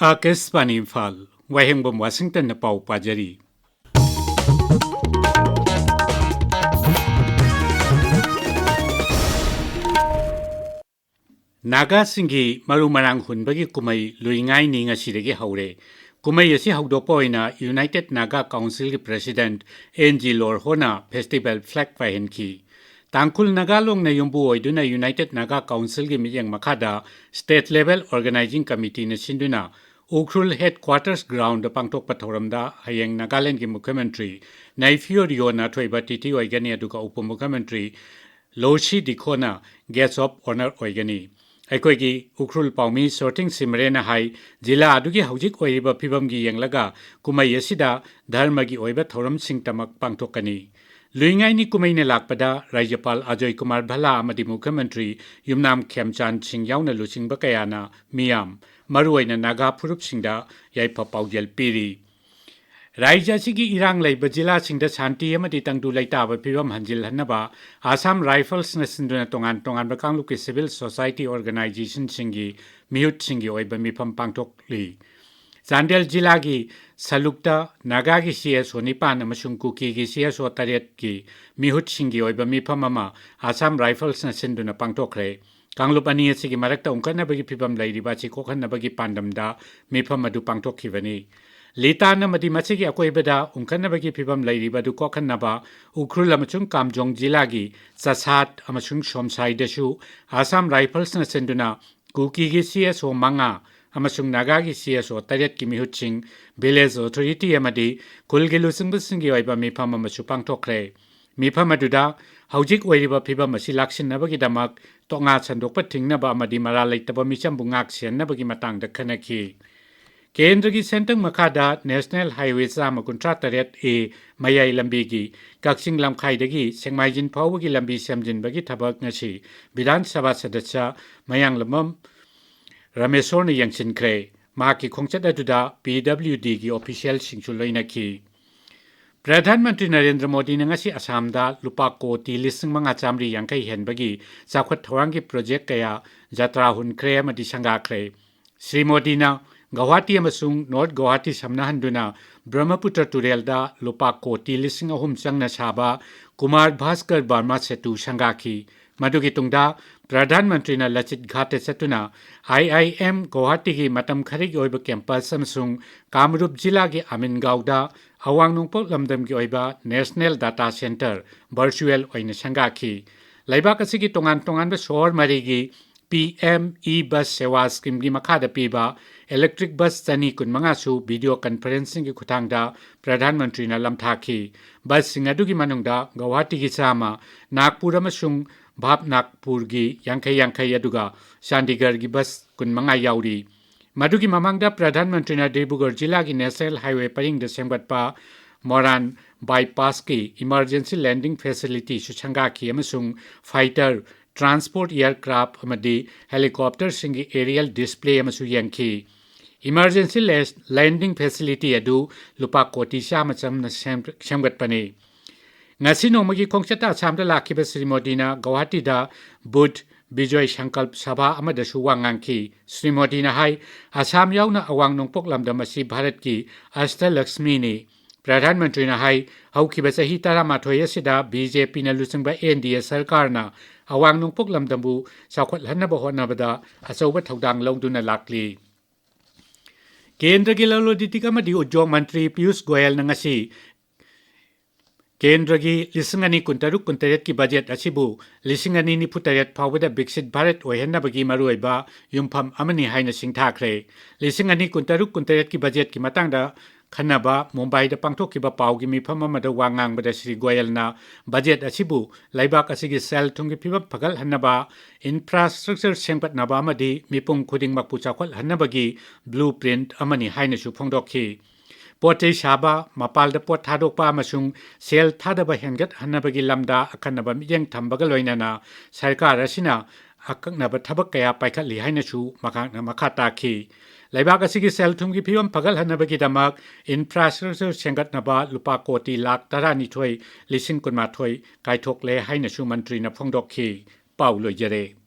Akespan Imphal, Khangembam Washington na pau pajari. Naga Singhi Marumarang Hunbagi Kumai Luingai Ninga Sidegi Haure. Kumai Yasi Haudopoina United Naga Council President NG Lor Hona Festival Flag Pahenki. Tangkul Nagalong na yumbu oiduna United Naga Council gi miyang makada State Level Organizing Committee na sinduna Ukrul Headquarters Ground pangtok pathoramda hayang Nagaland gi Mukhyamantri Naifio Rio na thoiba titi oigani aduga Upamukhyamantri Loshi Dikhona Guest of Honor oigani. Aikoigi Ukrul Paumi Sorting Simrena Hai Jila adugi haujik oiriba phibamgi yenglaga kumai asida dharmagi oiba thoram sing tamak pangtokani. Luingai ni kumai ne lakpada Rajyapal Ajoy Kumar Bhala amadi Mukhyamantri Yumnam Khemchan Singh yauna luchingba kayana miyam maruaina Naga Phurup Singda yaipa paujel piri. Rajya sigi irang laiba jila singda shanti amadi tangdu laitaba phibam hanjil hanaba Assam Rifles na sinduna tongan bakangluki Civil Society Organization singi mihut singi oiba mifam pangtok li. Chandel jila gi Salukta Naga gi CSO Nipan amasung Kuki gi CSO Taret gi mihut singi oiba mifam ama Assam Rifles na sinduna pangtokre. Kanglup ani sigi marakta ungkana bagi phibam lairiba chi kokhan bagi pandamda mifam adu pangtokhibani. Lita na madi masigi akoibada ungkana bagi phibam lairiba du kokhan naba Ukrul amasung Kamjong jila gi Chasat amasung Somsai dasu Assam Rifles na sinduna Kuki gi CSO Manga amasung Naga gi CSO Taret ki mihut sing Village Authority amadi kulgilu singbusingi oiba mifam amasu pangtokre. Mifam aduda haujik oiriba phibam asi laksinabagi damak tonga sandokpa thingnaba amadi mara leitaba michambu ngak siannabagi matangda khanaki. Kendra gi sentang makada National Highway Chama Kuntra Taret A Mayai Lambi gi Kaksing Lamkhaidagi Sengmaijin Phawbagi Lambi Semjinbagi thabak ngasi Vidhan Sabha Sadasya Mayang Lamam Rameshorna yangsinkre maki khongchat aduda PWD gi official singchu loinaki. Pradhan Mantri Narendra Modi na ngasi Assamda lupa koti lising mga chamri yangkai henbagi sakwat thorangi project kaya jatra hunkre amadi sangakre. Sri Modi na Guwahati amasung North Guwahati samnahanduna Brahmaputra Turelda lupa koti lising ahum changna saba Kumar Bhaskar Barma Setu sangaki. Madugi tungda Pradhan Mantri na Lachit Ghate Satuna IIM Guwahati gi matam kharigi oiba campus amasung Kamrup jila gi Amingauda Awang Nungpok Lamdam gi oiba National Data Center virtual oina sangaki. Laibak asigi tongan ba sohor marigi PM e-bus sewa scheme gi makhada piba electric bus chani kun manga su video conferencing gi khuthangda Pradhan Mantri na lamthaki. Bus singadu gi manungda Guwahati gi chama Nagpur amasung Bhab Nagpur gi yangkai aduga Chandigarh gi bus kun manga yauri. Madugi mamangda Pradhan Mantri na Dibrugarh jila gi National Highway paring de sengbatpa Moran bypass ki emergency landing facility su changaki amasung fighter transport aircraft amadi helicopter singi aerial display amasu yangki. Emergency landing facility adu lupa koti sama chamna semgatpani. Ngasi nomagi khongchata Assamda lakiba Sri Modi na Guwahati da Buddh Bijoy Sankalp Sabha amada suwangangki. Sri Modi na hai Assam yauna awang nungpok lamdam asi Bharat ki Asta Lakshmi ni. Pradhan Mantri na hai haukiba sahi taramathoi asida BJP na lusingba NDA sarkar na awang nungpok lamdambu sakwat hanaba honabada achauba thodang longduna lakli. Kendra gi laloditika madi Udyog Mantri Piyush Goyal na ngasi Kendra gi lisingani kuntaret ki budget asibu lisingani ni putaret phawada Biksit Bharat oihanabagi maruiba yumpham amani haina singthakre. Lisingani kuntaret ki budget ki matangda Khanaba Mumbai da pangthokiba paugi mifam amada wangangbada Sri Goyal na budget asibu laibak asigi sel thungi phibam phagal hanaba infrastructure sengpatnaba amadi mipung khuding makpu chakwal hanabagi blueprint amani haina su phongdokhi. Pote Shaba Mapal da pot thadokpa amasung sel thadaba hengat hanabagi lamda akanaba miyeng thambaga loinana sarkar asina akaknaba thabak kaya paikhatli haina su makhata ki. Laibak asigi sel thumgi phibam phagal hanabagi damak infrastructure sengatnaba lupa koti lakh tarani thoi lising kunma thoi kaithokle haina su mantri na phongdokhi. Paulo jare.